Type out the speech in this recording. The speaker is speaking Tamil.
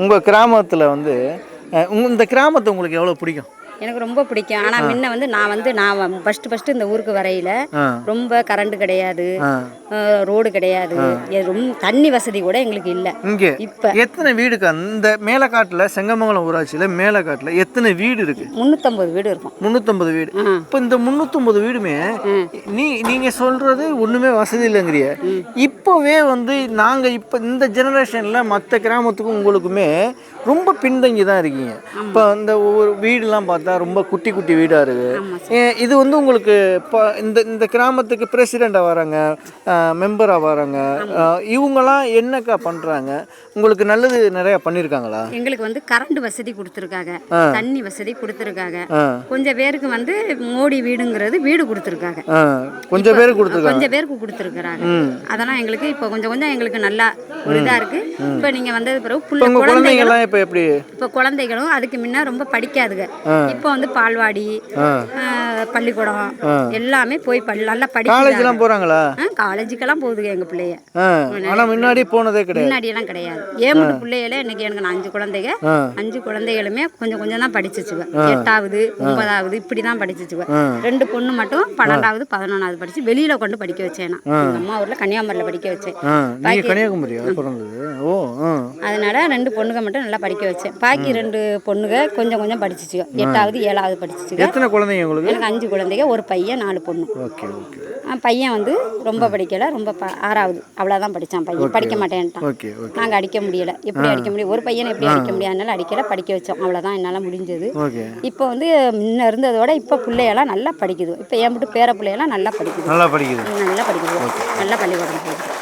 உங்க கிராமத்துல வந்து இந்த கிராமத்தை உங்களுக்கு எவ்வளவு பிடிக்கும்? எனக்கு ரொம்ப பிடிக்கும். ஆனால் முன்ன வந்து நான் ஃபஸ்ட்டு இந்த ஊருக்கு வரையில் ரொம்ப கரண்ட் கிடையாது, ரோடு கிடையாது, ரொம்ப தண்ணி வசதி கூட எங்களுக்கு இல்லை. இங்கே இப்போ எத்தனை வீடுக்கா இந்த மேலக்காட்டில், செங்கமங்கலம் ஊராட்சியில் மேலக்காட்டில் எத்தனை வீடு இருக்கு? 350 வீடு இருக்கும். 350 வீடு. இப்போ இந்த 350 வீடுமே நீங்கள் சொல்கிறது ஒன்றுமே வசதி இல்லைங்கிறிய. இப்போவே வந்து நாங்கள் இப்போ இந்த ஜெனரேஷனில் மற்ற கிராமத்துக்கும் உங்களுக்குமே ரொம்ப பின்தங்கி தான் இருக்கீங்க. இப்போ இந்த ஒவ்வொரு வீடுலாம் பார்த்தா ரொம்ப குட்டி குட்டி வீடாக இருக்குது. இது வந்து உங்களுக்கு இப்போ இந்த கிராமத்துக்கு பிரசிடெண்ட்டாக வராங்க, மெம்பராக வராங்க, இவங்கெல்லாம் என்னக்கா பண்ணுறாங்க? உங்களுக்கு நல்லது நிறையா பண்ணியிருக்காங்களா? எங்களுக்கு வந்து கரண்ட் வசதி கொடுத்துருக்காங்க, தண்ணி வசதி கொடுத்துருக்காங்க. கொஞ்சம் பேருக்கு வந்து மோடி வீடுங்கிறது வீடு கொடுத்துருக்காங்க. கொஞ்சம் பேருக்கு கொடுத்துருக்காங்க. அதெல்லாம் எங்களுக்கு இப்போ கொஞ்சம் எங்களுக்கு நல்லா ஒரு இதாக இருக்குது. இப்போ நீங்கள் வந்தது பிறகு குழந்தைங்கள்லாம் இப்போ எப்படி? இப்போ குழந்தைகளும் அதுக்கு முன்ன ரொம்ப படிக்காதுங்க. இப்போ வந்து பால்வாடி, பள்ளிக்கூடம் எல்லாமே போய் நல்லா காலேஜ்லாம் போகிறாங்களா? காலேஜுக்கெல்லாம் போகுதுங்க எங்கள் பிள்ளைய. ஆனால் முன்னாடி போனதே கிடையாது. முன்னாடியெல்லாம் கிடையாது. ஏழு பிள்ளைகளே இன்னைக்கு எனக்கு 5 குழந்தைங்க. 5 குழந்தைகளுமே கொஞ்சம் தான் படிச்சிச்சுவேன். 8வது 9வது இப்படி தான் படிச்சிச்சுவேன். 2 பொண்ணு மட்டும் 12வது 11வது படிச்சு வெளியில கொண்டு படிக்க வச்சேன். எங்கள் அம்மா ஊரில் கன்னியாகுமரியில் படிக்க வச்சேன். அதனால 2 பொண்ணுங்க மட்டும் நல்லா படிக்க வச்சேன். பாக்கி 2 பொண்ணுங்க கொஞ்சம் படிச்சிச்சுங்க. 8வது 7வது படிச்சிச்சுங்க. எத்தனை குழந்தைங்க உங்களுக்கு? எனக்கு 5 குழந்தைங்க, ஒரு பையன் 4 பொண்ணு. Okay okay. பையன் வந்து ரொம்ப படிக்கல, ரொம்ப 6வது அவ்வளோதான் படித்தான். பையன் படிக்க மாட்டேன்ட்டான். நாங்கள் அடிக்க முடியல. எப்படி அடிக்க முடியும்? ஒரு பையனை எப்படி அடிக்க முடியும்? அதனால அடிக்கல, படிக்க வச்சோம். அவ்வளோதான் என்னால் முடிஞ்சது. இப்போ வந்து முன்ன இருந்ததோட இப்போ பிள்ளையெல்லாம் நல்லா படிக்குது. இப்போ என் பேர பிள்ளையெல்லாம் நல்லா படிக்குது. நல்லா பள்ளிக்கூடம் போகுது.